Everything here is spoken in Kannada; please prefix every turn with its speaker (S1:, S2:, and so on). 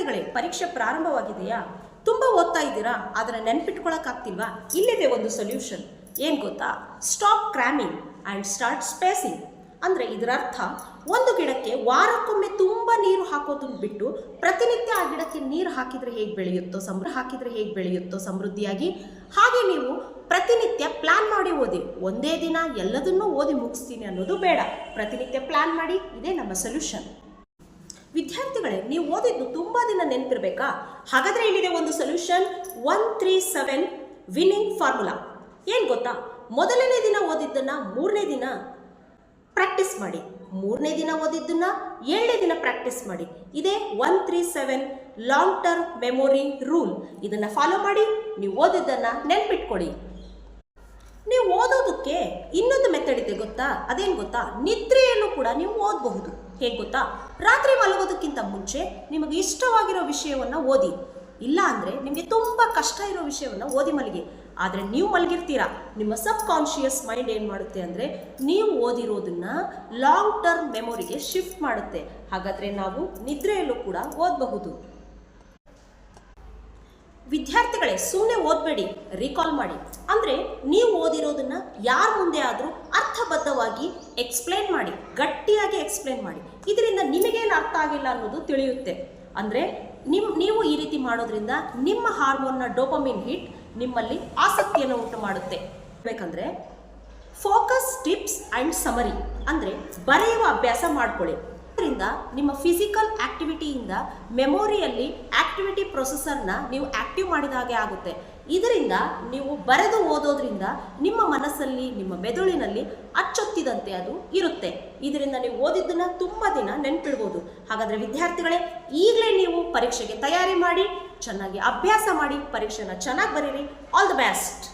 S1: ವಿದ್ಯಾರ್ಥಿಗಳೇ, ಪರೀಕ್ಷೆ ಪ್ರಾರಂಭವಾಗಿದೆಯಾ? ತುಂಬ ಓದ್ತಾ ಇದ್ದೀರಾ, ಆದರೆ ನೆನ್ಪಿಟ್ಕೊಳ್ಳೋಕ್ಕಾಗ್ತಿಲ್ವಾ? ಇಲ್ಲಿದೆ ಒಂದು ಸೊಲ್ಯೂಷನ್. ಏನು ಗೊತ್ತಾ? Stop cramming and start spacing. ಅಂದರೆ ಇದರ ಅರ್ಥ, ಒಂದು ಗಿಡಕ್ಕೆ ವಾರಕ್ಕೊಮ್ಮೆ ತುಂಬ ನೀರು ಹಾಕೋದನ್ನು ಬಿಟ್ಟು ಪ್ರತಿನಿತ್ಯ ಆ ಗಿಡಕ್ಕೆ ನೀರು ಹಾಕಿದರೆ ಹೇಗೆ ಬೆಳೆಯುತ್ತೋ ಸಮೃದ್ಧಿಯಾಗಿ, ಹಾಗೆ ನೀವು ಪ್ರತಿನಿತ್ಯ ಪ್ಲಾನ್ ಮಾಡಿ ಓದಿ. ಒಂದೇ ದಿನ ಎಲ್ಲದನ್ನೂ ಓದಿ ಮುಗಿಸ್ತೀನಿ ಅನ್ನೋದು ಬೇಡ. ಪ್ರತಿನಿತ್ಯ ಪ್ಲಾನ್ ಮಾಡಿ. ಇದೇ ನಮ್ಮ ಸೊಲ್ಯೂಷನ್. ವಿದ್ಯಾರ್ಥಿಗಳೇ, ನೀವು ಓದಿದ್ದು ತುಂಬ ದಿನ ನೆನಪಿರಬೇಕಾ? ಹಾಗಾದರೆ ಇಲ್ಲಿದೆ ಒಂದು ಸೊಲ್ಯೂಷನ್. 137 winning formula. ಏನು ಗೊತ್ತಾ? ಮೊದಲನೇ ದಿನ ಓದಿದ್ದನ್ನು ಮೂರನೇ ದಿನ ಪ್ರಾಕ್ಟೀಸ್ ಮಾಡಿ, ಮೂರನೇ ದಿನ ಓದಿದ್ದನ್ನು 7ನೇ ದಿನ ಪ್ರಾಕ್ಟೀಸ್ ಮಾಡಿ. ಇದೇ 137 ಲಾಂಗ್ ಟರ್ಮ್ ಮೆಮೊರಿ ರೂಲ್. ಇದನ್ನು ಫಾಲೋ ಮಾಡಿ, ನೀವು ಓದಿದ್ದನ್ನು ನೆನ್ಪಿಟ್ಕೊಳ್ಳಿ. ನೀವು ಓದೋದಕ್ಕೆ ಇನ್ನೊಂದು ಮೆಥಡ್ ಇದೆ ಗೊತ್ತಾ? ಅದೇನು ಗೊತ್ತಾ? ನಿದ್ರೆಯಲ್ಲೂ ಕೂಡ ನೀವು ಓದಬಹುದು. ಹೇಗೆ ಗೊತ್ತಾ? ರಾತ್ರಿ ಮಲಗೋದಕ್ಕಿಂತ ಮುಂಚೆ ನಿಮಗೆ ಇಷ್ಟವಾಗಿರೋ ವಿಷಯವನ್ನು ಓದಿ. ಇಲ್ಲ ಅಂದರೆ ನಿಮಗೆ ತುಂಬ ಕಷ್ಟ ಇರೋ ವಿಷಯವನ್ನು ಓದಿ ಮಲಗಿ. ಆದರೆ ನೀವು ಮಲಗಿರ್ತೀರಾ, ನಿಮ್ಮ ಸಬ್ ಕಾನ್ಷಿಯಸ್ ಮೈಂಡ್ ಏನು ಮಾಡುತ್ತೆ ಅಂದರೆ ನೀವು ಓದಿರೋದನ್ನು ಲಾಂಗ್ ಟರ್ಮ್ ಮೆಮೊರಿಗೆ ಶಿಫ್ಟ್ ಮಾಡುತ್ತೆ. ಹಾಗಾದರೆ ನಾವು ನಿದ್ರೆಯಲ್ಲೂ ಕೂಡ ಓದಬಹುದು. ವಿದ್ಯಾರ್ಥಿಗಳೇ, ಸುಮ್ಮನೆ ಓದಬೇಡಿ, ರೀಕಾಲ್ ಮಾಡಿ. ಅಂದರೆ ನೀವು ಓದಿರೋದನ್ನು ಯಾರ ಮುಂದೆ ಆದರೂ ಅರ್ಥಬದ್ಧವಾಗಿ ಎಕ್ಸ್ಪ್ಲೇನ್ ಮಾಡಿ, ಗಟ್ಟಿಯಾಗಿ ಎಕ್ಸ್ಪ್ಲೇನ್ ಮಾಡಿ. ಇದರಿಂದ ನಿಮಗೇನು ಅರ್ಥ ಆಗಿಲ್ಲ ಅನ್ನೋದು ತಿಳಿಯುತ್ತೆ. ಅಂದರೆ ನೀವು ಈ ರೀತಿ ಮಾಡೋದ್ರಿಂದ ನಿಮ್ಮ ಹಾರ್ಮೋನ್ನ ಡೋಪಮಿನ್ ಹಿಟ್ ನಿಮ್ಮಲ್ಲಿ ಆಸಕ್ತಿಯನ್ನು ಉಂಟು ಮಾಡುತ್ತೆ. ಬೇಕಂದರೆ ಫೋಕಸ್, ಟಿಪ್ಸ್ ಆ್ಯಂಡ್ ಸಮರಿ. ಅಂದರೆ ಬರೆಯುವ ಅಭ್ಯಾಸ ಮಾಡ್ಕೊಳ್ಳಿ. ಇದರಿಂದ ನಿಮ್ಮ ಫಿಸಿಕಲ್ ಆಕ್ಟಿವಿಟಿಯಿಂದ ಮೆಮೊರಿಯಲ್ಲಿ ಆಕ್ಟಿವಿಟಿ ಪ್ರೊಸೆಸರ್ನ ನೀವು ಆಕ್ಟಿವ್ ಮಾಡಿದ ಹಾಗೆ ಆಗುತ್ತೆ. ಇದರಿಂದ ನೀವು ಬರೆದು ಓದೋದ್ರಿಂದ ನಿಮ್ಮ ಮನಸ್ಸಲ್ಲಿ, ನಿಮ್ಮ ಮೆದುಳಿನಲ್ಲಿ ಅಚ್ಚೊತ್ತಿದಂತೆ ಅದು ಇರುತ್ತೆ. ಇದರಿಂದ ನೀವು ಓದಿದ್ದನ್ನು ತುಂಬ ದಿನ ನೆನಪಿಡ್ಬೋದು. ಹಾಗಾದರೆ ವಿದ್ಯಾರ್ಥಿಗಳೇ, ಈಗಲೇ ನೀವು ಪರೀಕ್ಷೆಗೆ ತಯಾರಿ ಮಾಡಿ, ಚೆನ್ನಾಗಿ ಅಭ್ಯಾಸ ಮಾಡಿ, ಪರೀಕ್ಷೆನ ಚೆನ್ನಾಗಿ ಬರೀರಿ. All the best.